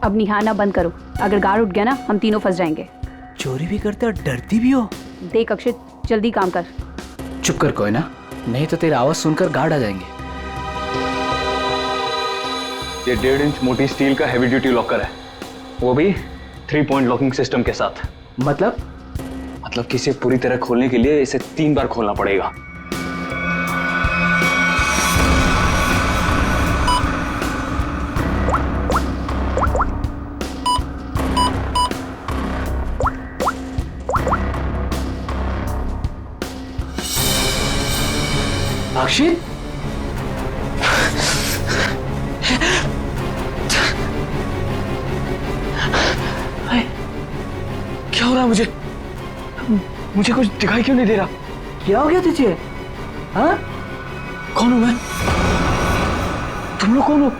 अब निहारना बंद करो, अगर गार्ड उठ गया ना हम तीनों फंस जाएंगे। चोरी भी करते और डरती भी हो। देख अक्षय, जल्दी काम कर। चुप कर कोई ना, नहीं तो तेरी आवाज सुनकर गार्ड आ जाएंगे। ये 1.5 इंच मोटी स्टील का हैवी ड्यूटी लॉकर है, वो भी 3 पॉइंट लॉकिंग सिस्टम के साथ। मतलब कि इसे पूरी तरह खोलने के लिए इसे 3 बार खोलना पड़ेगा। अक्षित, क्या हो रहा है मुझे कुछ दिखाई क्यों नहीं दे रहा? क्या हो गया तुझे? हाँ? कौन हूं मैं? तुम लोग कौन हो?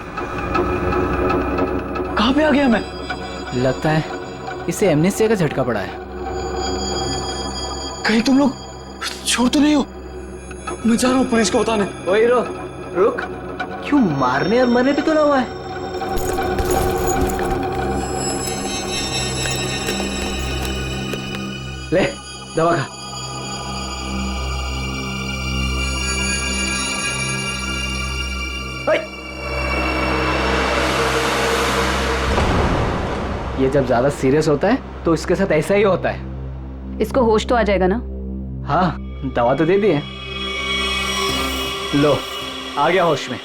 कहां पे आ गया मैं? लगता है इसे एमनेस्टिया का झटका पड़ा है। कहीं तुम लोग छोड़ तो नहीं हो? मैं जा रहा हूं पुलिस को बताने। ओए रुक, क्यों मारने और मरने पे तुला हुआ है? ले दवा खा। ये जब ज्यादा सीरियस होता है तो इसके साथ ऐसा ही होता है। इसको होश तो आ जाएगा ना? हाँ, दवा तो दे दी है। लो, आ गया होश में।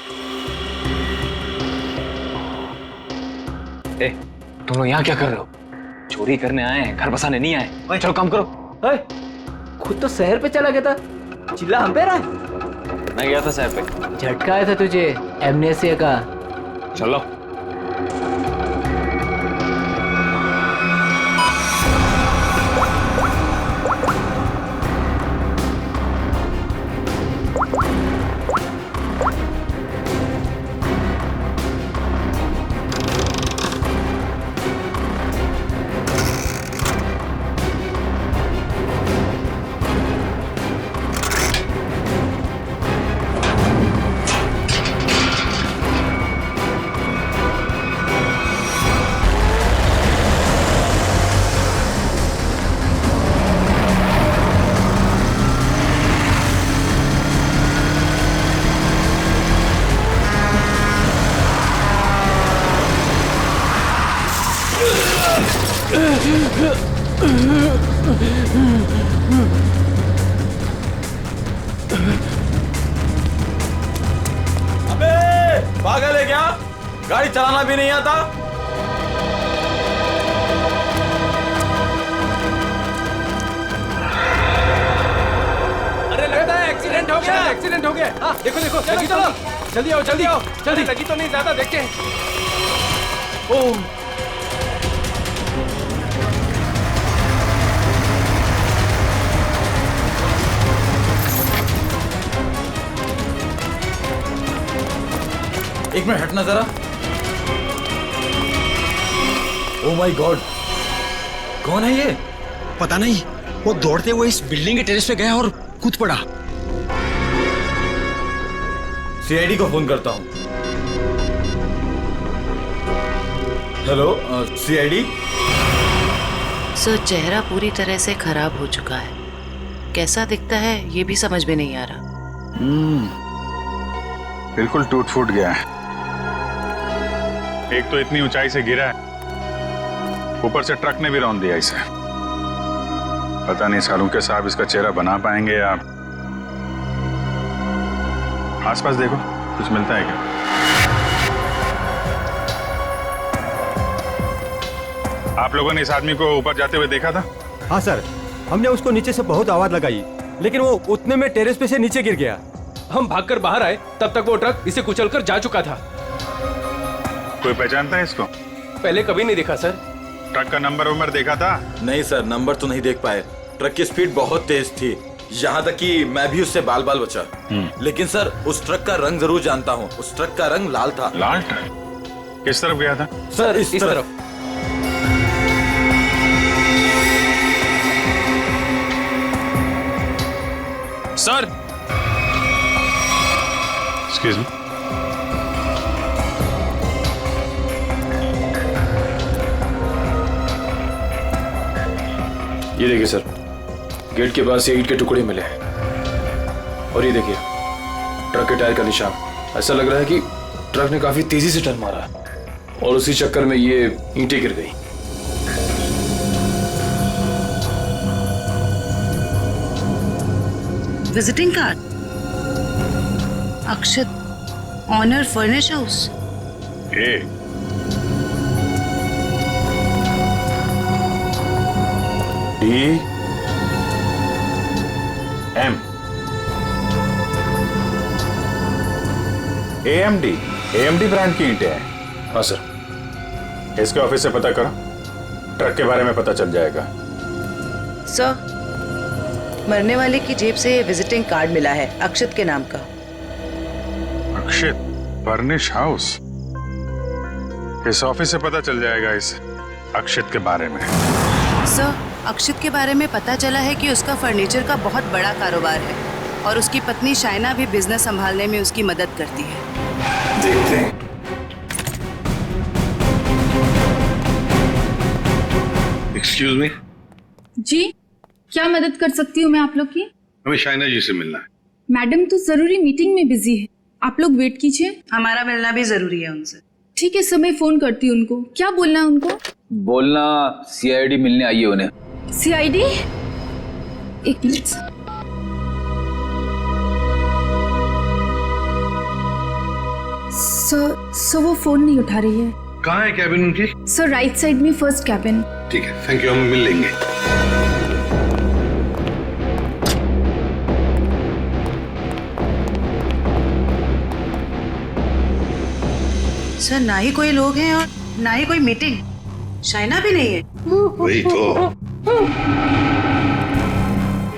तुम लोग यहाँ क्या कर रहे हो? चोरी करने आए हैं, घर बसाने नहीं आए। चलो काम करो। खुद तो शहर पे चला गया था, चिल्ला हम पे रहा है। मैं गया था शहर पे। झटका आया था तुझे एमनेस्टिया का। चलो। अबे पागल है क्या? गाड़ी चलाना भी नहीं आता? अरे लगता है एक्सीडेंट हो गया। एक्सीडेंट हो गया। हाँ, देखो देखो, लगी तो नहीं। जल्दी आओ, जल्दी आओ, जल्दी। लगी तो नहीं ज्यादा, देखते हैं। ओह, एक मिनट हटना जरा। ओह माय गॉड, कौन है ये? पता नहीं, वो दौड़ते हुए इस बिल्डिंग के टेरेस पे गया और कूद पड़ा। सीआईडी को फोन करता हूँ। Hello CID. सर, चेहरा पूरी तरह से खराब हो चुका है। कैसा दिखता है ये भी समझ में नहीं आ रहा। बिल्कुल टूट फूट गया है। एक तो इतनी ऊंचाई से गिरा है, ऊपर से ट्रक ने भी रौंद दिया इसे। पता नहीं सालूके साहब इसका चेहरा बना पाएंगे या। आसपास देखो, कुछ मिलता है क्या? आप लोगों ने इस आदमी को ऊपर जाते हुए देखा था? हाँ सर, हमने उसको नीचे से बहुत आवाज लगाई, लेकिन वो उतने में टेरेस पे से नीचे गिर गया। हम भागकर बाहर आए, तब तक वो ट्रक इसे कुचलकर जा चुका था। कोई पहचानता है इसको? पहले कभी नहीं देखा सर। ट्रक का नंबर देखा था? नहीं सर, नंबर तो नहीं देख पाए। ट्रक की स्पीड बहुत तेज थी, यहाँ तक कि मैं भी उससे बाल बाल बचा। लेकिन सर, उस ट्रक का रंग जरूर जानता हूँ। उस ट्रक का रंग लाल था। लाल ट्रक? किस तरफ गया था? सर इस तरफ। Sir, excuse me. ये देखिए सर, गेट के पास ये ईंट के टुकड़े मिले हैं और ये देखिए ट्रक के टायर का निशान। ऐसा लग रहा है कि ट्रक ने काफी तेजी से टर्न मारा और उसी चक्कर में ये ईंटें गिर गई। Visiting card, Akshat, owner furnish house. DM AMD brand की ईंटें हैं। हाँ सर। इसके ऑफिस से पता करो, ट्रक के बारे में पता चल जाएगा। सर, मरने वाले की जेब से विजिटिंग कार्ड मिला है अक्षत के नाम का। अक्षत फर्निश हाउस, इस ऑफिस से पता चल जाएगा इस अक्षत के बारे में। सर, अक्षत के बारे में पता चला है कि उसका फर्नीचर का बहुत बड़ा कारोबार है और उसकी पत्नी शाइना भी बिजनेस संभालने में उसकी मदद करती है। देखते हैं। Excuse me. जी, क्या मदद कर सकती हूँ मैं आप लोग की? हमें शाइना जी से मिलना है। मैडम तो जरूरी मीटिंग में बिजी है, आप लोग वेट कीजिए। हमारा मिलना भी जरूरी है उनसे। ठीक है सर, मैं फोन करती हूँ उनको। क्या बोलना है उनको? बोलना CID मिलने आई है उन्हें। CID? एक मिनट। सर वो फोन नहीं उठा रही है। कहाँ है कैबिन उनकी? सर राइट साइड में फर्स्ट कैबिन। ठीक है, थैंक यू, हम मिल लेंगे। सर, ना ही कोई लोग हैं और ना ही कोई मीटिंग। शाइना भी नहीं है। वही तो।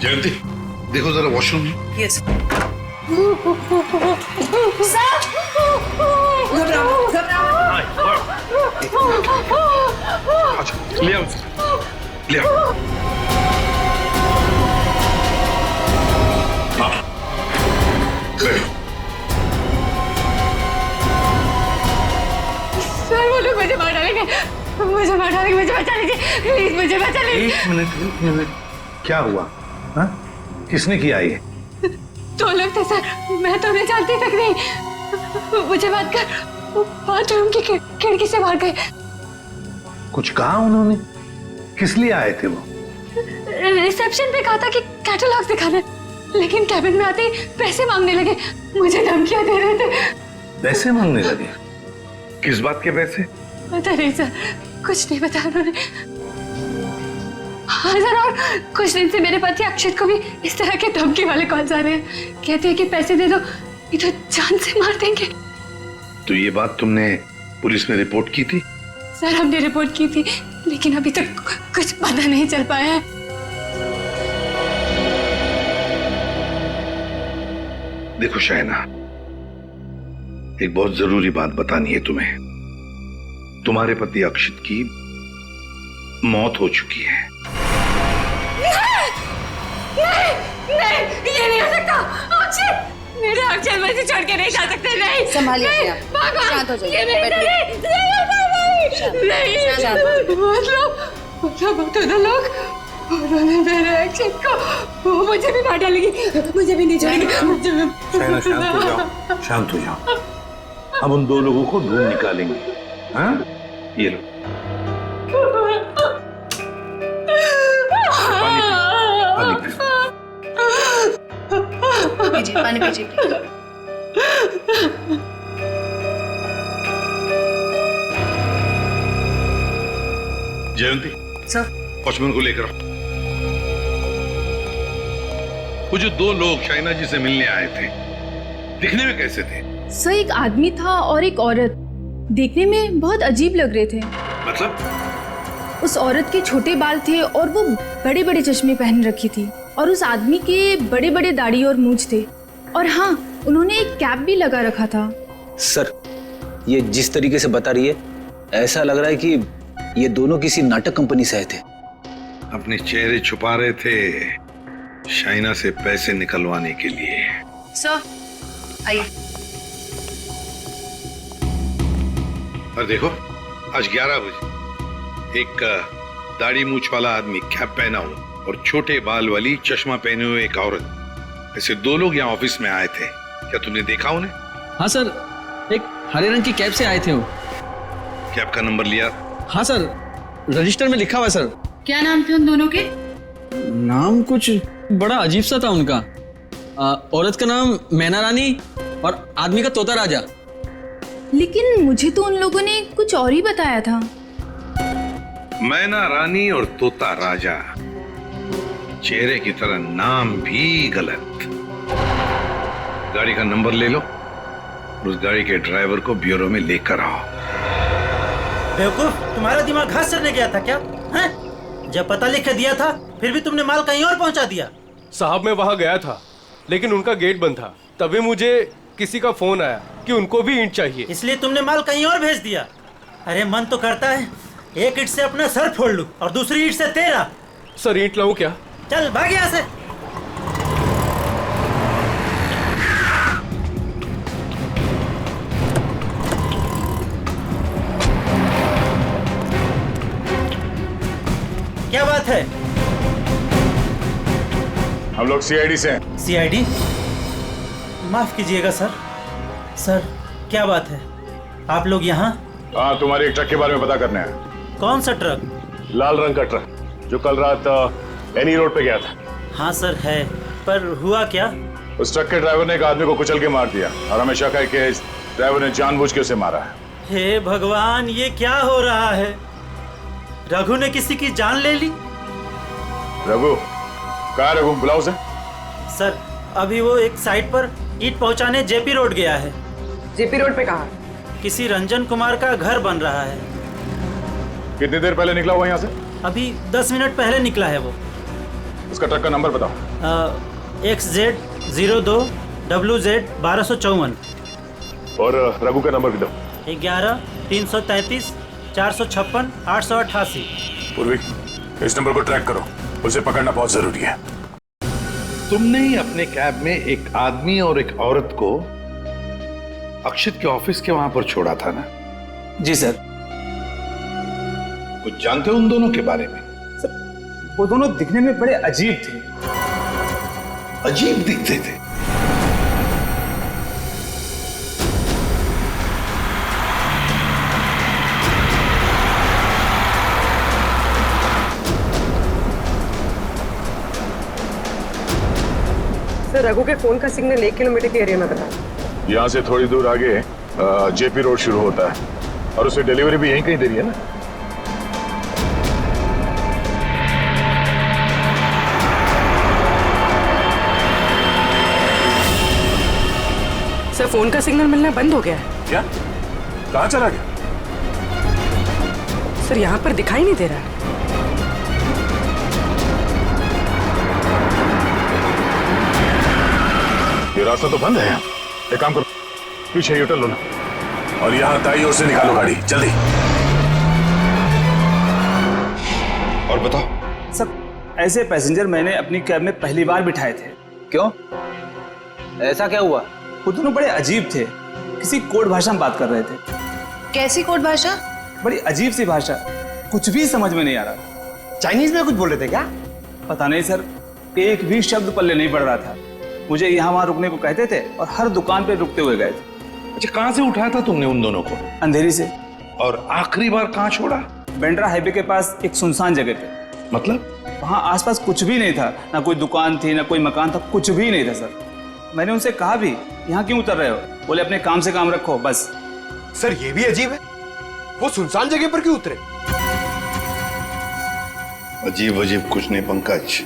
जयंती, देखो जरा वॉशरूम। यस। ले आओ, ले आओ। सर वो लोग मुझे मार डालेंगे, मुझे मार डालेंगे, मुझे बचा लीजिए प्लीज, मुझे बचा लीजिए। एक मिनट, क्या हुआ? हाँ? किसने किया ये? दो लोग थे सर, मैं तो उन्हें जानती तक नहीं। मुझे बात कर बाथरूम की खिड़की से मार गए। कुछ कहा उन्होंने? किस लिए आए थे वो? रिसेप्शन पे कहा था कि कैटलॉग दिखाना, लेकिन कैबिन में आते ही पैसे मांगने लगे, मुझे धमकियां दे रहे थे। पैसे मांगने लगे? किस बात के पैसे? पता नहीं सर, कुछ नहीं बताया उन्होंने। हाँ सर, और कुछ दिन से मेरे पति अक्षत को भी इस तरह के धमकी वाले कॉल्स आ रहे हैं। कहते हैं कि पैसे दे दो, ये तो जान से मार देंगे। तो ये बात तुमने पुलिस में रिपोर्ट की थी? सर हमने रिपोर्ट की थी, लेकिन अभी तक कुछ पता नहीं चल पाया है। देखो शाइना, एक बहुत जरूरी बात बतानी है तुम्हें। तुम्हारे पति अक्षत की मौत हो चुकी है। नहीं, ये नहीं हो सकता। अक्षत, मेरे अक्षत मुझे छोड़ के नहीं जा सकते। नहीं, संभालिए अपने आप। शांत हो जाइए, बैठिए। मतलब दोनों लोग, उन्होंने मेरे अक्षत को, वो मुझे भी मार डालेगी, मुझे भी नहीं छोड़ेगी। शाइना शांत हो जाओ, शांत हो जाओ। हम उन दो लोगों को ढूंढ निकालेंगे। हाँ, ये लो पानी पीजिए, पानी पीजिए। जयंती, सर, वॉचमैन को लेकर आओ। वो जो दो लोग शाइना जी से मिलने आए थे, दिखने में कैसे थे? सर एक आदमी था और एक औरत, देखने में बहुत अजीब लग रहे थे। मतलब? उस औरत के छोटे बाल थे और वो बड़े बड़े चश्मे पहन रखी थी, और उस आदमी के बड़े बड़े दाढ़ी और मूंछ थे, और हाँ, उन्होंने एक कैप भी लगा रखा था। सर, ये जिस तरीके से बता रही है, ऐसा लग रहा है कि ये दोनों किसी नाटक कंपनी से आए थे। अपने चेहरे छुपा रहे थे शाइना से पैसे निकलवाने के लिए। सर, आइए। और देखो, आज 11 बजे एक दाढ़ी मूंछ वाला आदमी कैप पहना हुआ और छोटे बाल वाली चश्मा पहने हुए एक औरत, ऐसे 2 लोग यहाँ ऑफिस में आए थे। क्या तुमने देखा उन्हें? हाँ सर, एक हरे रंग की कैब से आए थे वो। कैब का नंबर लिया? हाँ सर, रजिस्टर में लिखा हुआ है सर। क्या नाम थे उन दोनों के? नाम कुछ बड़ा अजीब सा था उनका। औरत का नाम मैना रानी और आदमी का तोता राजा। लेकिन मुझे तो उन लोगों ने कुछ और ही बताया था। मैना रानी और तोता राजा, चेहरे की तरह नाम भी गलत। गाड़ी का नंबर ले लो, उस गाड़ी के ड्राइवर को ब्यूरो में लेकर आओ। बेवकूफ, तुम्हारा दिमाग घास चढ़ने गया था क्या? हैं? जब पता लिख के दिया था फिर भी तुमने माल कहीं और पहुंचा दिया। साहब मैं वहाँ गया था लेकिन उनका गेट बंद था, तभी मुझे किसी का फोन आया कि उनको भी ईंट चाहिए, इसलिए तुमने माल कहीं और भेज दिया। अरे मन तो करता है एक ईंट से अपना सर फोड़ लूं और दूसरी ईंट से तेरा। सर ईंट लाऊं क्या? चल भाग यहाँ से। क्या बात है? हम लोग सीआईडी से हैं। सीआईडी? माफ कीजिएगा सर। सर क्या बात है, आप लोग यहाँ? हाँ, तुम्हारे एक ट्रक के बारे में पता करने आए। कौन सा ट्रक? लाल रंग का ट्रक जो कल रात एनी रोड पे गया था। हाँ सर है, पर हुआ क्या? उस ट्रक के ड्राइवर ने एक आदमी को कुचल के मार दिया और हमें शक है कि ड्राइवर ने जानबूझ के उसे मारा है। हे भगवान, ये क्या हो रहा है? रघु ने किसी की जान ले ली? रघु? कहाँ रघु? बुलाओ उसे। सर अभी वो एक साइट पर ईंट पहुंचाने जेपी रोड गया है। जेपी रोड पे कहाँ? किसी रंजन कुमार का घर बन रहा है। कितनी देर पहले निकला हुआ यहाँ से? अभी 10 मिनट पहले निकला है वो। उसका ट्रक का नंबर बताओ। XZ02 WZ 1254। और रघु का नंबर भी दो। 11 333 456 888। पूर्वी, इस नंबर को ट्रैक करो, उसे पकड़ना बहुत जरूरी है। तुमने ही अपने कैब में एक आदमी और एक औरत को अक्षित के ऑफिस के वहां पर छोड़ा था ना? जी सर। कुछ जानते हो उन दोनों के बारे में? सर वो दोनों दिखने में बड़े अजीब थे। अजीब दिखते थे? रघु के फोन का सिग्नल 1 किलोमीटर के एरिया में बता। यहाँ से थोड़ी दूर आगे जेपी रोड शुरू होता है और उसे डिलीवरी भी यहीं कहीं दे रही है ना? सर फोन का सिग्नल मिलना बंद हो गया है। क्या? कहाँ चला गया? सर यहाँ पर दिखाई नहीं दे रहा है। ये रास्ता तो बंद है। एक काम करो, पीछे यूटर्न लो ना और यहाँ दाईं ओर से निकालो गाड़ी, जल्दी। और बताओ। सब ऐसे पैसेंजर मैंने अपनी कैब में पहली बार बिठाए थे। क्यों? ऐसा क्या हुआ? वो दोनों बड़े अजीब थे, किसी कोड भाषा में बात कर रहे थे। कैसी कोड भाषा? बड़ी अजीब सी भाषा, कुछ भी समझ में नहीं आ रहा। चाइनीज में कुछ बोल रहे थे क्या? पता नहीं सर, एक भी शब्द पल्ले नहीं पड़ रहा था। मुझे यहाँ वहाँ रुकने को कहते थे और हर दुकान पे रुकते हुए गए थे। अच्छा, कहाँ से उठाया था तुमने उन दोनों को? अंधेरी से। और आखिरी बार कहाँ छोड़ा? बेंड्रा हाईवे के पास एक सुनसान जगह पे। मतलब? वहाँ आसपास कुछ भी नहीं था, ना कोई दुकान थी ना कोई मकान था, कुछ भी नहीं था सर। मैंने उनसे कहा भी यहाँ क्यों उतर रहे हो? बोले अपने काम से काम रखो बस। सर ये भी अजीब है, वो सुनसान जगह पर क्यों उतरे? अजीब अजीब कुछ नहीं पंकज,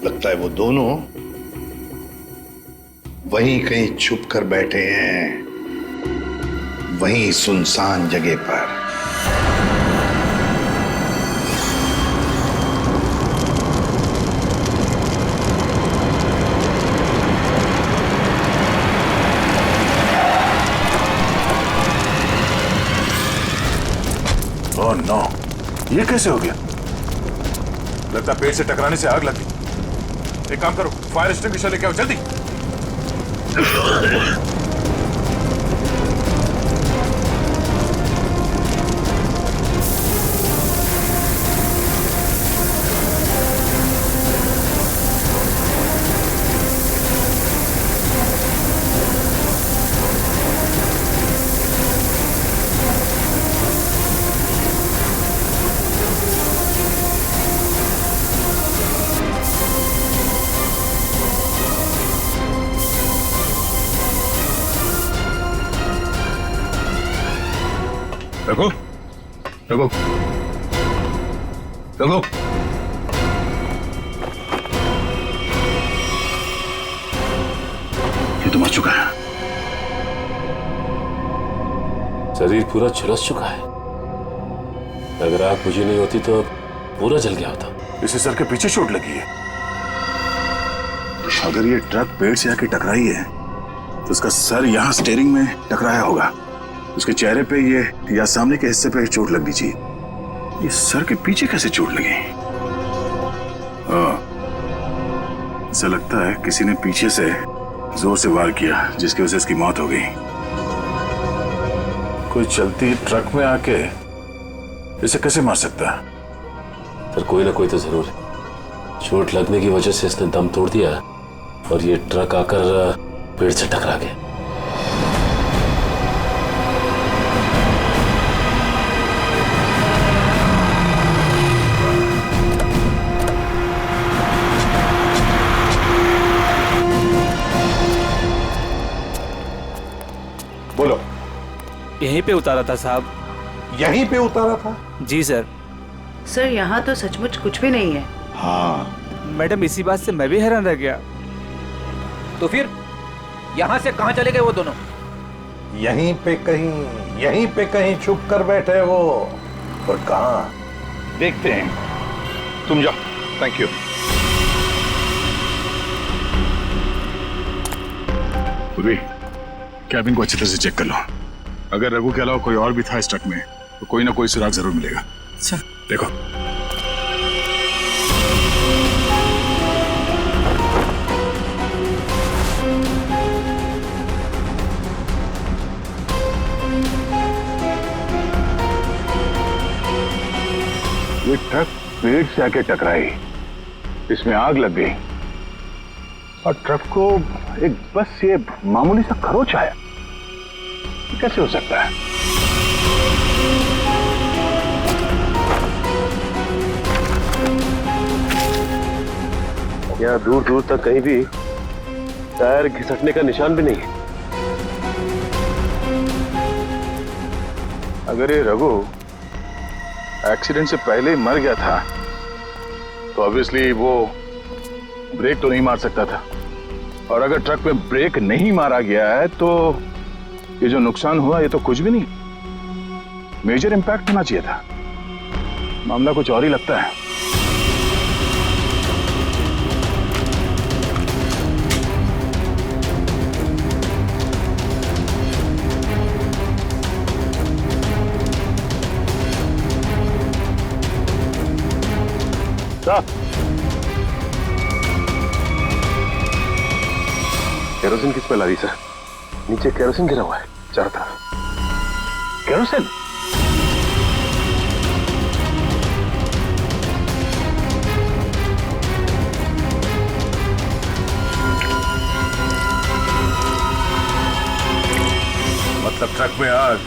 लगता है वो दोनों वहीं कहीं छुप कर बैठे हैं, वहीं सुनसान जगह पर। ओह नो, ये कैसे हो गया? लगता पेड़ से टकराने से आग लगी। एक काम करो, फायर एक्सटिंग्विशर लेके आओ जल्दी। रघु, रघु, रघु। ये तो मर चुका है। शरीर पूरा झुलस चुका है। अगर आग बुझी नहीं होती तो पूरा जल गया होता। इसे सर के पीछे चोट लगी है। अगर ये ट्रक पेड़ से आके टकराई है तो उसका सर यहाँ स्टीयरिंग में टकराया होगा। उसके चेहरे पे ये या सामने के हिस्से पे चोट लगनी चाहिए। ये सर के पीछे कैसे चोट लगी? ऐसा लगता है किसी ने पीछे से जोर से वार किया जिसकी वजह से इसकी मौत हो गई। कोई चलती ट्रक में आके इसे कैसे मार सकता है? पर कोई ना कोई तो जरूर है। चोट लगने की वजह से इसने दम तोड़ दिया और ये ट्रक आकर पेड़ से टकरा गया। बोलो। यहीं पे उतारा था साहब। यहीं पे उतारा था? जी सर। सर यहाँ तो सचमुच कुछ भी नहीं है। हाँ मैडम, इसी बात से मैं भी हैरान रह गया। तो फिर यहाँ से कहाँ चले गए वो दोनों? यहीं पे कहीं छुप कर बैठे वो। और कहाँ देखते हैं। तुम जाओ। Thank you. पूर्वी, कैबिन को अच्छी तरह से चेक कर लो। अगर रघु के अलावा कोई और भी था इस ट्रक में तो कोई ना कोई सुराग जरूर मिलेगा। अच्छा देखो। ये ट्रक पेड़ से आके टकराई, इसमें आग लग गई और ट्रक को एक बस ये मामूली सा खरोच आया। कैसे हो सकता है? यहाँ दूर दूर तक कहीं भी टायर घिसटने का निशान भी नहीं है। अगर ये रघु एक्सीडेंट से पहले ही मर गया था तो ऑब्वियसली वो ब्रेक तो नहीं मार सकता था। और अगर ट्रक में ब्रेक नहीं मारा गया है तो ये जो नुकसान हुआ ये तो कुछ भी नहीं, मेजर इंपैक्ट होना चाहिए था। मामला कुछ और ही लगता है। केरोसिन की स्मेल आ रही सर। नीचे केरोसिन गिरा हुआ है चारों तरफ। केरोसिन? मतलब ट्रक में आग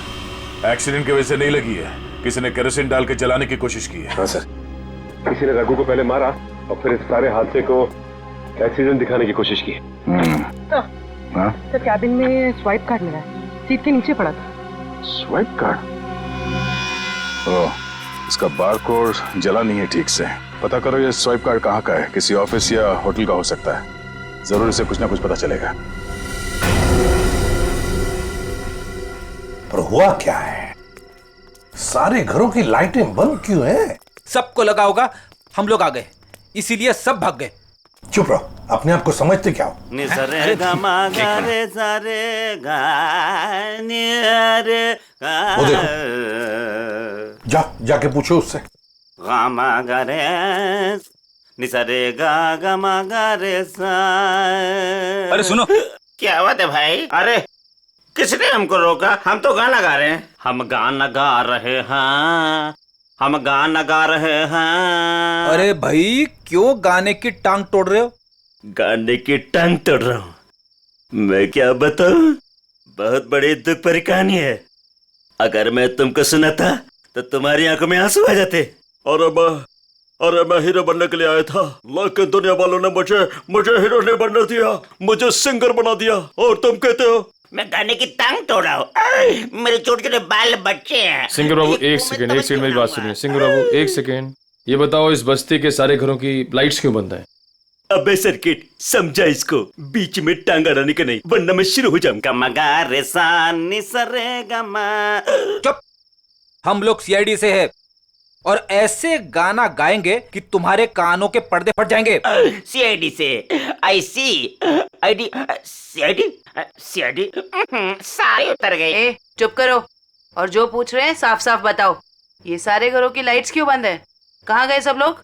एक्सीडेंट की वजह से नहीं लगी है, किसी ने केरोसिन डाल के जलाने की कोशिश की है। हाँ सर, किसी ने रघु को पहले मारा और फिर इस सारे हादसे को एक्सीडेंट दिखाने की कोशिश की। सर कैबिन में स्वाइप कार्ड मिला है, सीट के नीचे पड़ा था। Swipe card? ओह, इसका बारकोड जला नहीं है ठीक से। पता करो ये स्वाइप कार्ड कहाँ का है, किसी ऑफिस या होटल का हो सकता है। जरूर इसे कुछ ना कुछ पता चलेगा। पर हुआ क्या है? सारे घरों की लाइटें बंद क्यों हैं? सबको लगा होगा हम लोग आ गए, इसीलिए सब भाग गए। चुप रहो, अपने आप को समझते क्या हो? वो देखो, जाके पूछो उससे। अरे सुनो, क्या बात है भाई? अरे किसने हमको रोका? हम तो गाना गा रहे हैं। हम गाना गा रहे हैं, हम गाना गा रहे हैं। अरे भाई क्यों गाने की टांग तोड़ रहे हो? गाने की टांग तोड़ रहा हूँ? मैं क्या बताऊं, बहुत बड़ी दुख भरी कहानी है। अगर मैं तुमको सुनाता तो तुम्हारी आंखों में आंसू आ जाते। अरे मैं हीरो बनने के लिए आया था, लेकिन दुनिया वालों ने मुझे हीरो नहीं बनने दिया, मुझे सिंगर बना दिया। और तुम कहते हो मैं गाने की टांग तोड़ रहा हूँ। मेरे छोटे छोटे बाल बच्चे हैं। सिंगर बाबू एक सेकंड, एक सेकंड मेरी बात सुनिए। सिंगर बाबू एक सेकंड, ये बताओ इस बस्ती के सारे घरों की लाइट्स क्यों बंद है? अबे सर्किट, समझा इसको, बीच में टांग अड़ाने का नहीं, वरना मैं शुरू हो जाऊंगा। मगा रे सा नि सा रे गा मा। चुप, हम लोग सीआईडी से है और ऐसे गाना गाएंगे कि तुम्हारे कानों के पर्दे फट जाएंगे। सीआईडी से? आई सी आईडी सीआईडी सीआईडी सारे उतर गए। ए, चुप करो और जो पूछ रहे हैं साफ साफ बताओ। ये सारे घरों की लाइट्स क्यों बंद है? कहाँ गए सब लोग?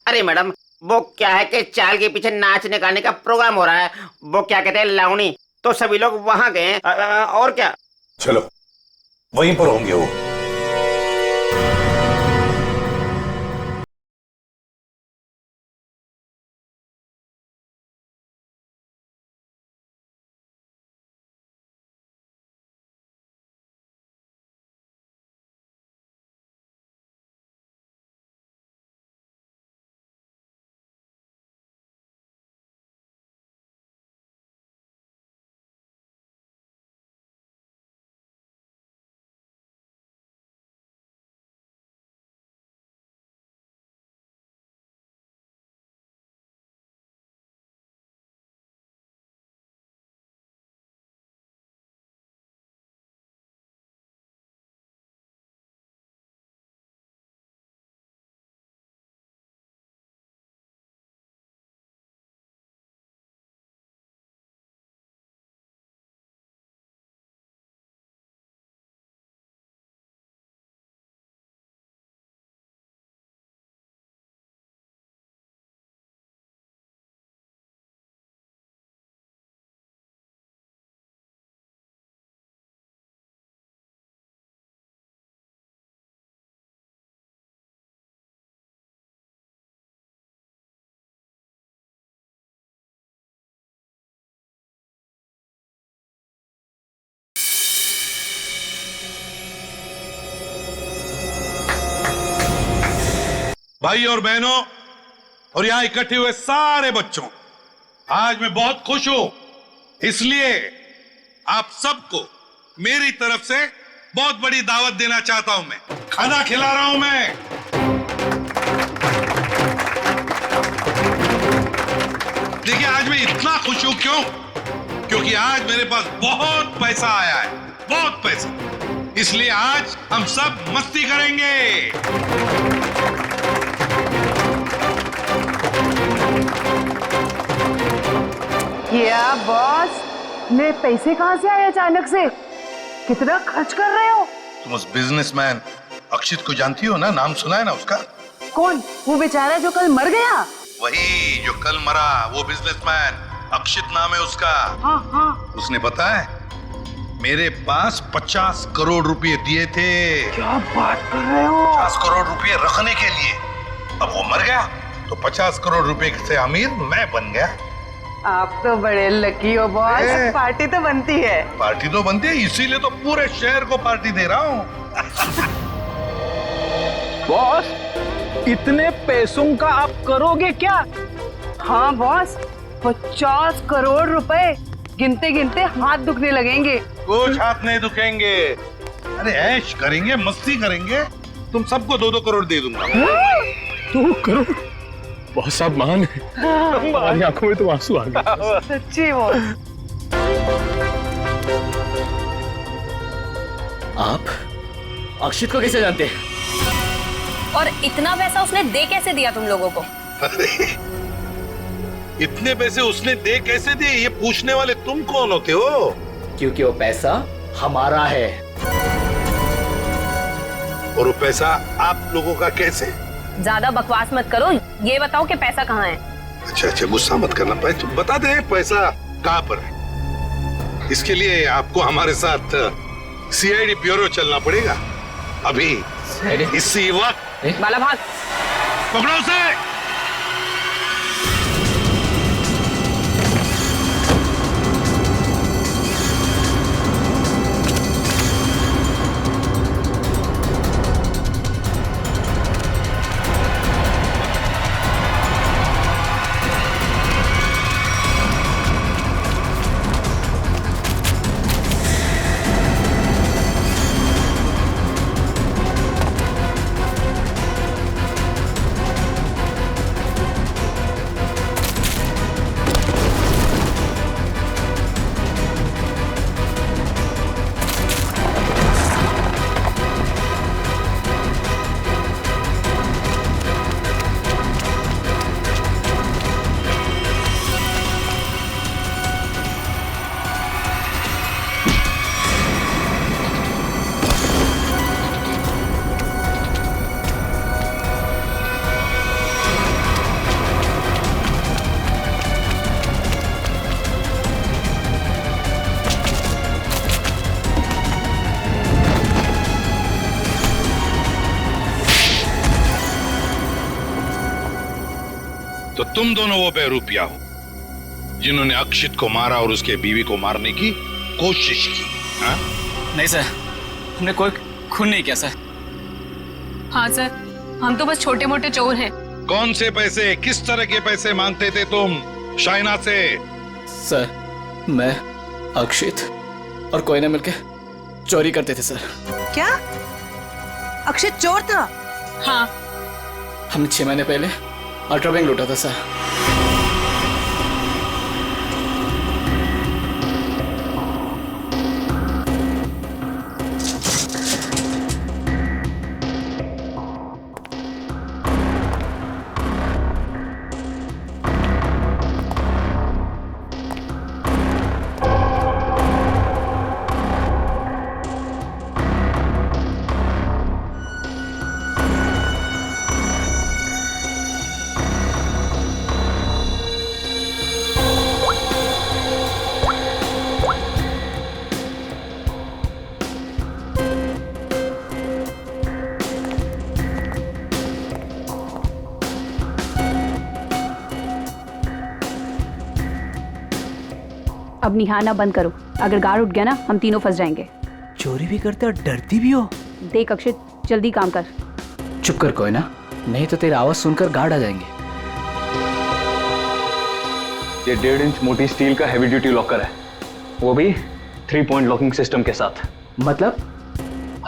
अरे मैडम, वो क्या है कि चाल के पीछे नाचने गाने का प्रोग्राम हो रहा है, वो क्या कहते हैं लावणी, तो सभी लोग वहां गए हैं। और क्या? चलो वहीं पर होंगे वो। भाई और बहनों और यहां इकट्ठे हुए सारे बच्चों, आज मैं बहुत खुश हूं, इसलिए आप सबको मेरी तरफ से बहुत बड़ी दावत देना चाहता हूं। मैं खाना खिला रहा हूं। मैं देखिए, आज मैं इतना खुश हूं क्यों? क्योंकि आज मेरे पास बहुत पैसा आया है, बहुत पैसा। इसलिए आज हम सब मस्ती करेंगे। क्या बॉस, मेरे पैसे कहाँ से आए अचानक से? कितना खर्च कर रहे हो? तुम उस बिजनेसमैन अक्षित को जानती हो ना? नाम सुना है ना उसका? कौन? वो बेचारा जो कल मर गया? वही जो कल मरा, वो बिजनेसमैन अक्षित नाम है उसका। हाँ हाँ। उसने पता है मेरे पास 50 करोड़ रुपए दिए थे। क्या बात कर रहे हो? 50 करोड़ रुपए रखने के लिए। अब वो मर गया तो 50 करोड़ रुपए से अमीर मैं बन गया। आप तो बड़े लकी हो बॉस। पार्टी तो बनती है। पार्टी तो बनती है, इसीलिए तो पूरे शहर को पार्टी दे रहा हूँ। बॉस, इतने पैसों का आप करोगे क्या? हाँ बॉस, 50 करोड़ रुपए गिनते गिनते हाथ दुखने लगेंगे। कुछ हाथ नहीं दुखेंगे। अरे ऐश करेंगे, मस्ती करेंगे। तुम सबको 2-2 करोड़ दे दूंगा। 2 करोड़? बहुत साहब महान है। हमारी आंखों में तो आंसू आ गए। सच्ची वो। आप अक्षित को कैसे जानते हैं? और इतना पैसा उसने दे कैसे दिया तुम लोगों को? अरे इतने पैसे उसने दे कैसे दिए, ये पूछने वाले तुम कौन होते हो? क्योंकि वो पैसा हमारा है। और वो पैसा आप लोगों का कैसे? ज्यादा बकवास मत करो, ये बताओ कि पैसा कहाँ है? अच्छा अच्छा, गुस्सा मत करना। तुम बता दे पैसा कहाँ पर है। इसके लिए आपको हमारे साथ सीआईडी ब्यूरो चलना पड़ेगा अभी, इसी वक्त। बाला भाग, पकड़ो उसे। तो तुम दोनों वो बेरूपिया हो जिन्होंने अक्षित को मारा और उसके बीवी को मारने की कोशिश की। हाँ? नहीं सर, हमने कोई खून नहीं किया सर। हाँ सर, हम तो बस छोटे मोटे चोर हैं। कौन से पैसे, किस तरह के पैसे मांगते थे तुम शाइना से? सर, मैं अक्षित और कोयना मिलके चोरी करते थे सर। क्या अक्षित चोर था? हाँ। हमने 6 महीने पहले अल्ट्रा बैंक लूटा था सर। अब निहारना बंद करो, अगर गार्ड उठ गया ना हम तीनों फंस जाएंगे। चोरी भी करते और डरती भी हो। देख अक्षित, जल्दी काम कर। चुप कर कोई ना, नहीं तो तेरी आवाज सुनकर गार्ड आ जाएंगे। ये 1.5 इंच मोटी स्टील का हैवी ड्यूटी लॉकर है, वो भी 3 पॉइंट लॉकिंग सिस्टम के साथ। मतलब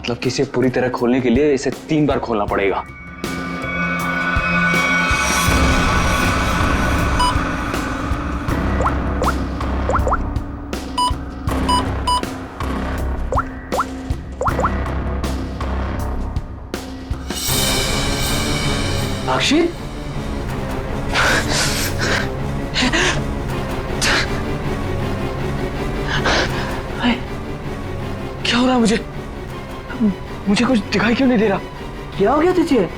कि इसे पूरी तरह खोलने के लिए इसे 3 बार खोलना पड़ेगा। अक्षित, क्या हो रहा है मुझे कुछ दिखाई क्यों नहीं दे रहा? क्या हो गया तुझे?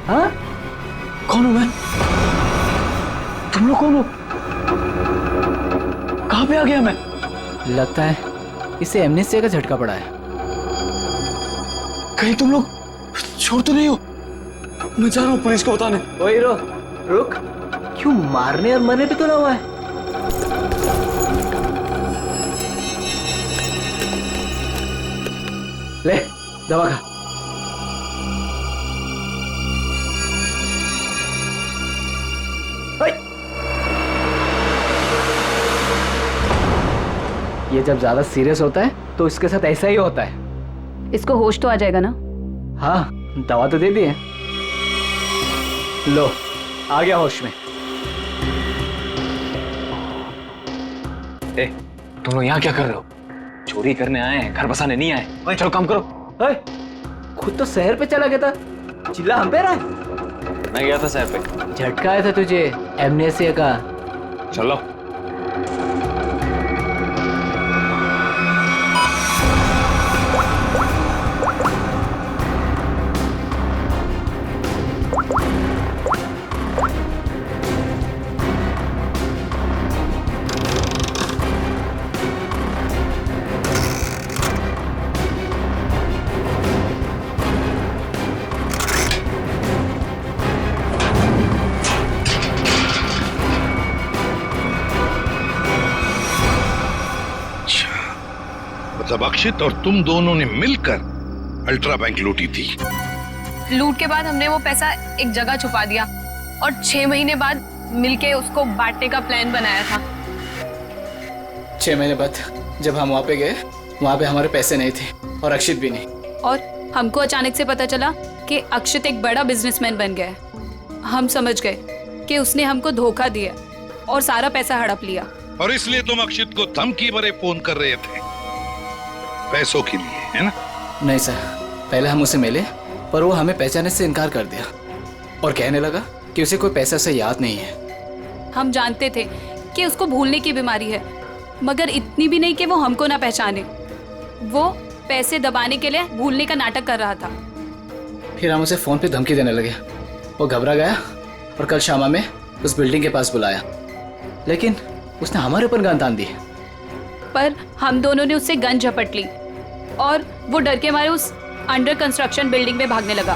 हाँ? कौन हूं मैं? तुम लोग कौन हो? कहां पे आ गया मैं? लगता है इसे एमनेस्टिया का झटका पड़ा है। कहीं तुम लोग छोड़ तो नहीं हो? मैं जा रहा हूं पुलिस को बताने। ओए रुक, क्यों मारने और मरने पे तुला हुआ है? ले दवा खा। ये जब ज्यादा सीरियस होता है तो इसके साथ ऐसा ही होता है। इसको होश तो आ जाएगा ना? हाँ, दवा तो दे दी है। लो, आ गया होश में। तुम लोग यहाँ क्या कर रहे हो? चोरी करने आए हैं, घर बसाने नहीं आए। चलो काम करो। खुद तो शहर पे चला गया था, चिल्ला हम पे रहा है। मैं गया था शहर पे। झटका आया था तुझे एमनेस्टिया का। चलो। मतलब अक्षित और तुम दोनों ने मिलकर अल्ट्रा बैंक लूटी थी। लूट के बाद हमने वो पैसा एक जगह छुपा दिया और 6 महीने बाद मिलके उसको बांटने का प्लान बनाया था। 6 महीने बाद जब हम वहाँ पे गए, वहाँ पे हमारे पैसे नहीं थे और अक्षित भी नहीं। और हमको अचानक से पता चला कि अक्षित एक बड़ा बिजनेसमैन बन गया है। हम समझ गए कि उसने हमको धोखा दिया और सारा पैसा हड़प लिया। और इसलिए तुम अक्षित को धमकी भरे फोन कर रहे थे पैसों के लिए, है ना? नहीं सर, पहले हम उसे मिले पर वो हमें पहचानने से इनकार कर दिया और कहने लगा कि उसे कोई पैसा से याद नहीं है। हम जानते थे कि उसको भूलने की बीमारी है, मगर इतनी भी नहीं कि वो हमको ना पहचाने। वो पैसे दबाने के लिए भूलने का नाटक कर रहा था। फिर हम उसे फोन पे धमकी देने लगे। वो घबरा गया और कल शाम में उस बिल्डिंग के पास बुलाया, लेकिन उसने हमारे ऊपर गन तान दी। पर हम दोनों ने उससे गन झपट ली और वो डर के मारे उस अंडर कंस्ट्रक्शन बिल्डिंग में भागने लगा।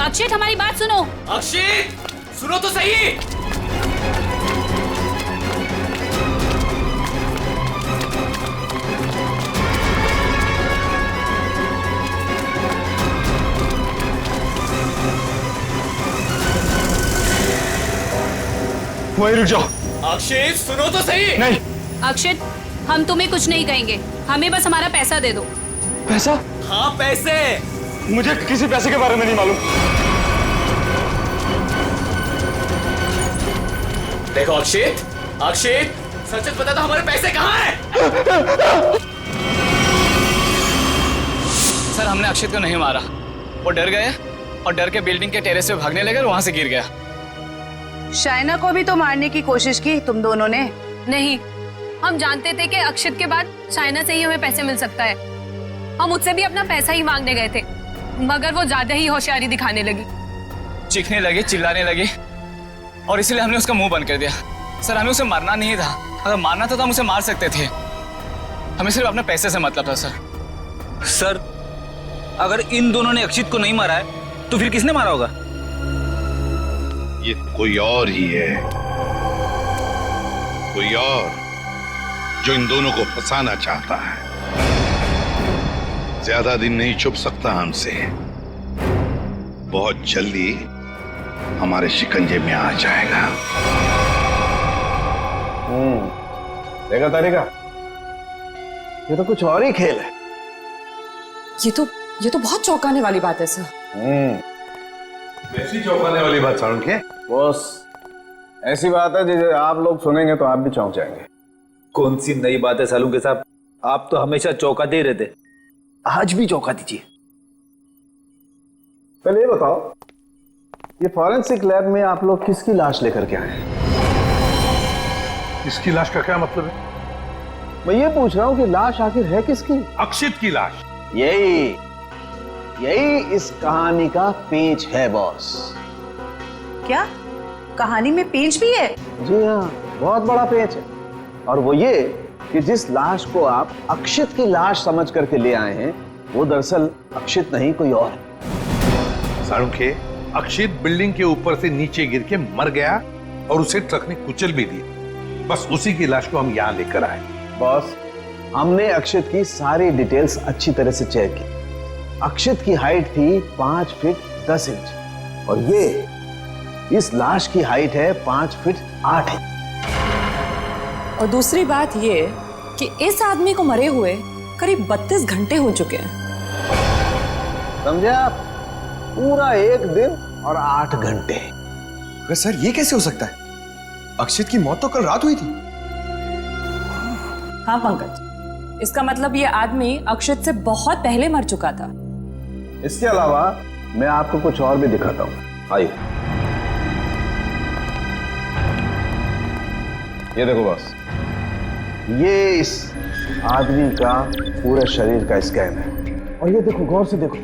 अक्षित हमारी बात सुनो। अक्षित सुनो तो सही। वहीं रुक जाओ। अक्षित सुनो तो सही। नहीं। अक्षित, हम तुम्हें कुछ नहीं कहेंगे, हमें बस हमारा पैसा दे दो। पैसा? हाँ पैसे। मुझे किसी पैसे के बारे में नहीं मालूम। देखो अक्षित, अक्षित सच सच बता दो हमारे पैसे कहाँ हैं? सर हमने अक्षित को नहीं मारा, वो डर गया और डर के बिल्डिंग के टेरेस पे भागने लगे और वहां से गिर गया। शाइना को भी तो मारने की कोशिश की तुम दोनों ने। नहीं, हम जानते थे कि अक्षित के बाद शाइना से ही हमें पैसे मिल सकता है। हम उससे भी अपना पैसा ही मांगने गए थे, मगर वो ज्यादा ही होशियारी दिखाने लगी, चीखने लगी, चिल्लाने लगी और इसलिए हमने उसका मुंह बंद कर दिया। सर हमें उसे मारना नहीं था, अगर मारना था तो हम उसे मार सकते थे, हमें सिर्फ अपने पैसे से मतलब था। सर अगर इन दोनों ने अक्षित को नहीं मारा है तो फिर किसने मारा होगा? ये कोई और ही है, कोई और जो इन दोनों को फंसाना चाहता है। ज्यादा दिन नहीं छुप सकता हमसे, बहुत जल्दी हमारे शिकंजे में आ जाएगा। देखा तारिका, ये तो कुछ और ही खेल है। ये तो बहुत चौंकाने वाली बात है सर। ऐसी चौंकाने वाली बात सारुण के? बॉस, ऐसी बात है जिसे आप लोग सुनेंगे तो आप भी चौंक जाएंगे। कौन सी नई बात है सालू के साहब? आप तो हमेशा चौंकाते ही रहते, आज भी चौंका दीजिए। पहले ये बताओ, ये फॉरेंसिक लैब में आप लोग किसकी लाश लेकर के आए हैं? इसकी लाश का क्या मतलब है? मैं ये पूछ रहा हूं कि लाश आखिर है किसकी? अक्षित की लाश। यही इस कहानी का पेच है बॉस। क्या कहानी में पेच भी है? जी हाँ, बहुत बड़ा पेच है। और वो ये कि जिस लाश को आप अक्षित की लाश समझ करके ले आए हैं, वो दरअसल अक्षित नहीं कोई और है। सारुण के, अक्षित बिल्डिंग के ऊपर से नीचे गिर के मर गया और उसे ट्रक ने कुचल भी दिया। बस उसी की लाश को हम यहाँ लेकर आए। बॉस, हमने अक्षित की सारी डिटेल्स अच्छी तरह से चेक की। अक्षित की हाइट थी 5 फीट 10 इंच और इस लाश की हाइट है 5 फीट 8 इंच। और दूसरी बात ये कि इस आदमी को मरे हुए करीब 32 घंटे हो चुके हैं। समझे आप? पूरा 1 दिन और 8 घंटे। अगर सर ये कैसे हो सकता है? अक्षित की मौत तो कल रात हुई थी। हाँ पंकज, इसका मतलब ये आदमी अक्षित से बहुत पहले मर चुका था। इसके अलावा मैं आपको कुछ और भी दिखाता हूँ। आइए, ये देखो बॉस, ये इस आदमी का पूरे शरीर का स्कैन है। और ये देखो, गौर से देखो,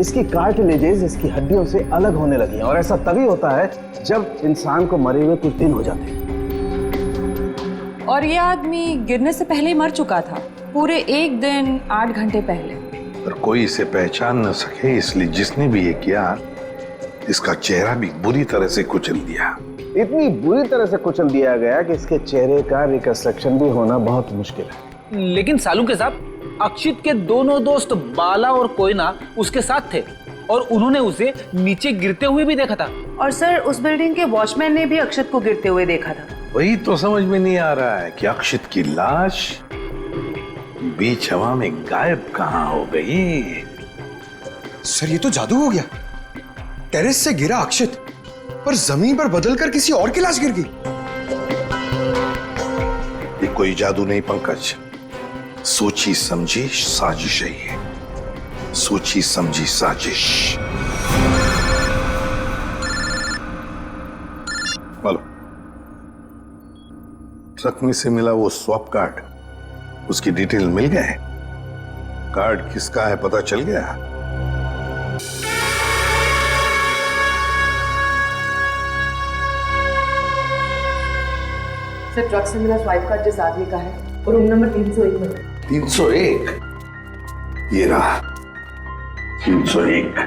इसकी कार्टिलेजेस इसकी हड्डियों से अलग होने लगी हैं। और ऐसा तभी होता है जब इंसान को मरे हुए कुछ दिन हो जाते हैं। और ये आदमी गिरने से पहले ही मर चुका था, पूरे 1 दिन 8 घंटे पहले। पर कोई इसे पहचान न सके, इसलिए जिसने भी ये किया, इसका चेहरा भी बुरी तरह से कुचल दिया। इतनी बुरी तरह से कुचल दिया गया कि इसके चेहरे का रिकंस्ट्रक्शन भी होना बहुत मुश्किल है। लेकिन सालू के साहब, अक्षित के दोनों दोस्त बाला और कोयना उसके साथ थे और उन्होंने उसे नीचे गिरते हुए भी देखा था। और सर, उस बिल्डिंग के वॉचमैन ने भी अक्षित को गिरते हुए देखा था। वही तो समझ में नहीं आ रहा है कि अक्षित की लाश बीच हवा में गायब कहां हो गई। सर ये तो जादू हो गया। टेरेस से गिरा अक्षित, पर जमीन पर बदलकर किसी और की लाश गिर गई। ये कोई जादू नहीं पंकज, सोची समझी साजिश है ये, सोची समझी साजिश। बोलो, ट्रक में से मिला वो स्वैप कार्ड, उसकी डिटेल मिल गए? कार्ड किसका है पता चल गया? सर, ट्रक से मिला स्वाइप कार्ड जिस आदमी का है और रूम नंबर 301 में। 301? ये रहा 301।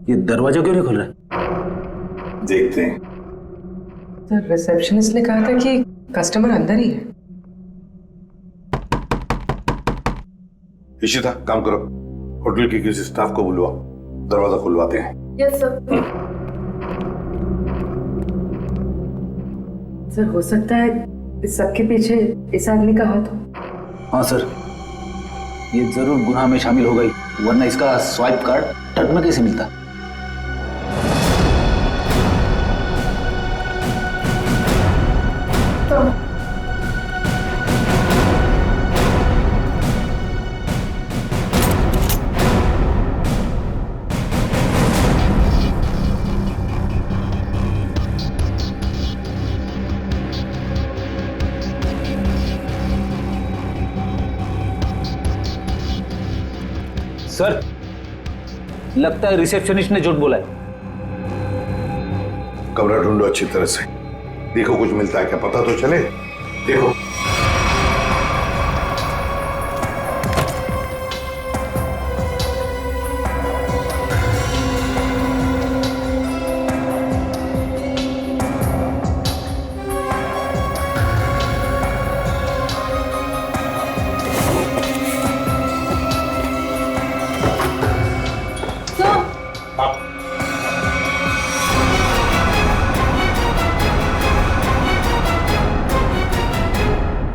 ये दरवाजा क्यों नहीं खुल रहा है? देखते हैं। तो रिसेप्शनिस्ट ने कहा था कि कस्टमर अंदर ही है। इशिता, काम करो, होटल के किसी स्टाफ को बुलवाओ, दरवाजा खुलवाते हैं। Yes sir. सर हो सकता है इस सबके पीछे इस आदमी का हाथ हो। हाँ सर, ये जरूर गुनाह में शामिल हो गई, वरना इसका स्वाइप कार्ड ट्रक में कैसे मिलता? सर, लगता है रिसेप्शनिस्ट ने झूठ बोला है। कमरा ढूंढो अच्छी तरह से, देखो कुछ मिलता है क्या, पता तो चले। देखो।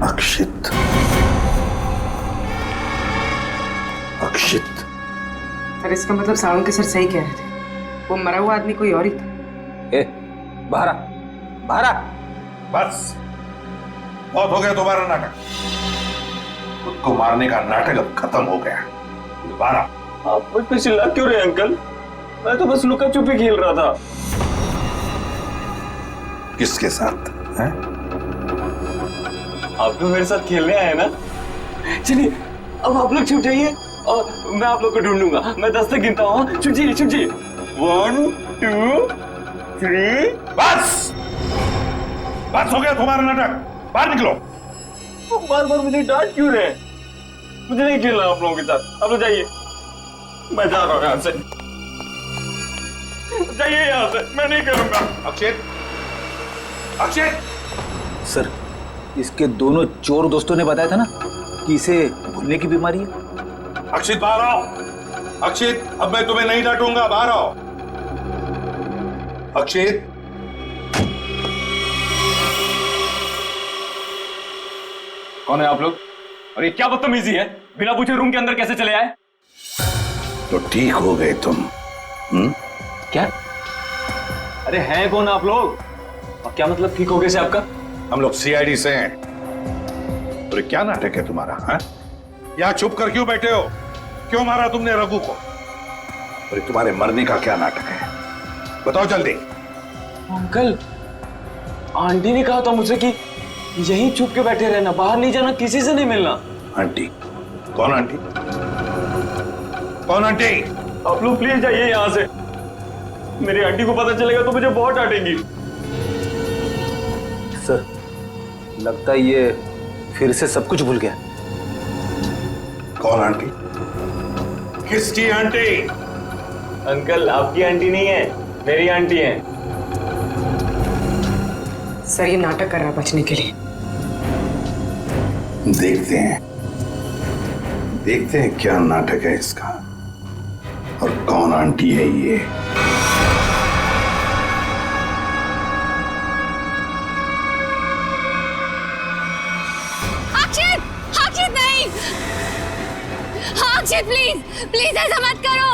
अक्षित, अक्षित। सर इसका मतलब सावंत के सर सही कह रहे थे, वो मरा हुआ आदमी कोई और ही था। बाहर आ, बाहर आ। बस, बहुत हो गया तुम्हारा नाटक। खुद को मारने का नाटक अब खत्म हो गया। दोबारा। आप मुझ पे चिल्ला क्यों रहे अंकल? मैं तो बस लुका छुपी खेल रहा था। किसके साथ हैं? आप भी मेरे साथ खेलने आए ना? चलिए अब आप लोग छुप जाइए और मैं आप लोग को ढूंढूंगा। मैं 10 तक गिनता हूँ। छुप जाइए, छुप जाइए। 1 2 3। बस, बस हो गया तुम्हारा नाटक, बाहर निकलो। बार बार मुझे डांट क्यों रहे? मुझे नहीं खेलना आप लोगों के साथ। आप लोग जाइए, मैं जा रहा हूँ यहाँ से। जाइए यहाँ से, मैं नहीं खेलूंगा। अक्षित, अक्षित। सर, इसके दोनों चोर दोस्तों ने बताया था ना कि इसे भूलने की बीमारी है। अक्षित बाहर आओ। अक्षित, अब मैं तुम्हें नहीं डांटूंगा, बाहर आओ। अक्षित। कौन है आप लोग? और ये क्या बदतमीजी है? बिना पूछे रूम के अंदर कैसे चले आए? तो ठीक हो गए तुम। क्या? अरे हैं कौन आप लोग? और क्या मतलब ठीक हो गए से आपका? हम लोग सीआईडी से हैं। और क्या नाटक है तुम्हारा? हाँ? यहाँ छुप कर क्यों बैठे हो? क्यों मारा तुमने रघु को? और तुम्हारे मरने का क्या नाटक है? बताओ जल्दी। अंकल, आंटी ने कहा था मुझसे कि यहीं छुप के बैठे रहना, बाहर नहीं जाना, किसी से नहीं मिलना। आंटी? कौन आंटी? कौन आंटी? आप लोग प्लीज जाइए यहाँ से। मेरी आंटी को पता चलेगा तो मुझे बहुत डांटेंगी। सर, लगता है ये फिर से सब कुछ भूल गया। कौन आंटी? किसकी आंटी? अंकल, आपकी आंटी नहीं है, मेरी आंटी है। सर ये नाटक कर रहा है बचने के लिए। देखते हैं क्या नाटक है इसका और कौन आंटी है ये। अक्षित नहीं, अक्षित प्लीज प्लीज ऐसा मत करो।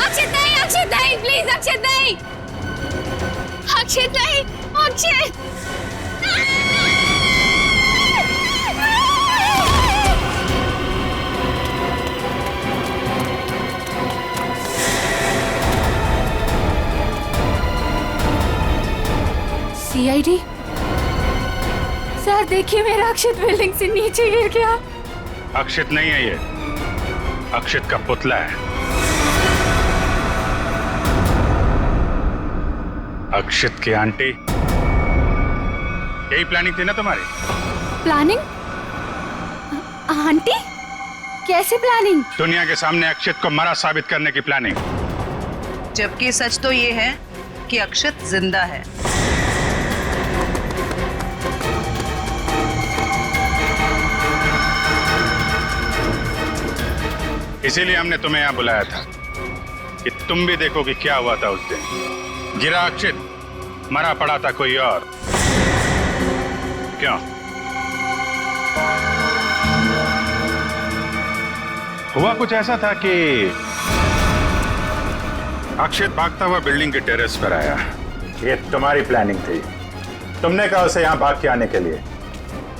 अक्षित नहीं, अक्षित नहीं, प्लीज अक्षित नहीं, अक्षित नहीं, अक्षित। सीआईडी सर, देखिए मेरा अक्षित बिल्डिंग से नीचे गिर गया। अक्षित नहीं है ये, अक्षित का पुतला है। अक्षित की आंटी, यही प्लानिंग थी ना तुम्हारी? प्लानिंग? आंटी? कैसे प्लानिंग? दुनिया के सामने अक्षित को मरा साबित करने की प्लानिंग। जबकि सच तो ये है कि अक्षत जिंदा है। इसीलिए हमने तुम्हें यहाँ बुलाया था कि तुम भी देखो कि क्या हुआ था उस दिन। गिरा अक्षित, मरा पड़ा था कोई और। क्यों? हुआ कुछ ऐसा था कि अक्षित भागता हुआ बिल्डिंग के टेरेस पर आया। ये तुम्हारी प्लानिंग थी। तुमने कहा उसे यहाँ भाग के आने के लिए।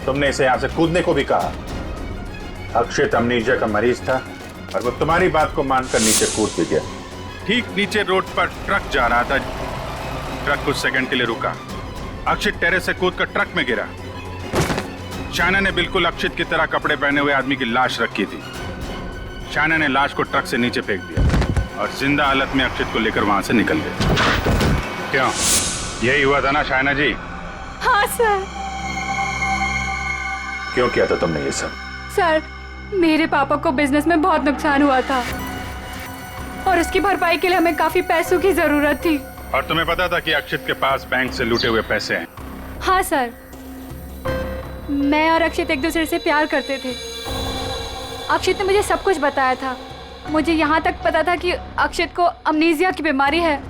तुमने इसे यहाँ से कूदने को भी कहा। अक्षित अमनीजिया का मरीज था और वो तुम्हारी बात को मानकर नीचे कूद भी गया। ठीक नीचे रोड पर ट्रक जा रहा था। ट्रक कुछ सेकंड के लिए रुका। अक्षित टेरेस से कूदकर ट्रक में गिरा। शायना ने बिल्कुल अक्षित की तरह कपड़े पहने हुए आदमी की लाश रखी थी। शायना ने लाश को ट्रक से नीचे फेंक दिया और जिंदा हालत में अक्षित को लेकर वहां से निकल गए। क्यों? यही हुआ था ना शायना जी? हाँ सर। क्यों किया था तुमने ये सब? सर, मेरे पापा को बिजनेस में बहुत नुकसान हुआ था और उसकी भरपाई के लिए हमें काफी पैसों की जरूरत थी। और तुम्हें पता था कि अक्षित के पास बैंक से लूटे हुए पैसे हैं? हाँ सर, मैं और अक्षित एक दूसरे से प्यार करते थे। अक्षित ने मुझे सब कुछ बताया था। मुझे यहाँ तक पता था कि अक्षित को अमनीजिया की बीमारी है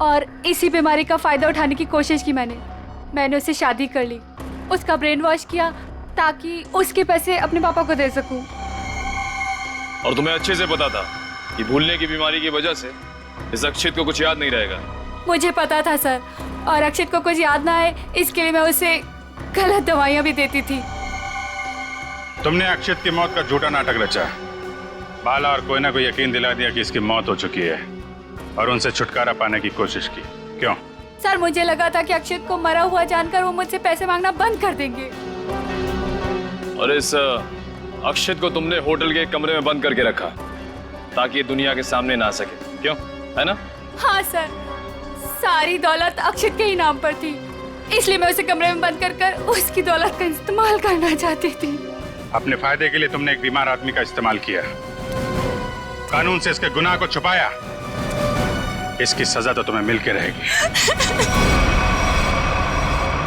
और इसी बीमारी का फायदा उठाने की कोशिश की मैंने उससे शादी कर ली, उसका ब्रेन वॉश किया ताकि उसके पैसे अपने पापा को दे सकूं। और तुम्हें अच्छे से पता था कि भूलने की बीमारी की वजह से इस अक्षित को कुछ याद नहीं रहेगा। मुझे पता था सर, और अक्षित को कुछ याद ना आए इसके लिए मैं उसे गलत दवाइयां भी देती थी। तुमने अक्षित की मौत का झूठा नाटक रचा। बाला और कोयना को यकीन दिला दिया कि इसकी मौत हो चुकी है और उनसे छुटकारा पाने की कोशिश की। क्यों? सर, मुझे लगा था कि अक्षित को मरा हुआ जानकर वो मुझसे पैसे मांगना बंद कर देंगे। और इस अक्षित को तुमने होटल के कमरे में बंद करके रखा ताकि दुनिया के सामने ना आ सके। क्यों? है ना? हाँ सर, सारी दौलत अक्षित के ही नाम पर थी, इसलिए मैं उसे कमरे में बंद कर उसकी दौलत का इस्तेमाल करना चाहती थी। अपने फायदे के लिए तुमने एक बीमार आदमी का इस्तेमाल किया, कानून से इसके गुनाह को छुपाया। इसकी सजा तो तुम्हें मिलके रहेगी।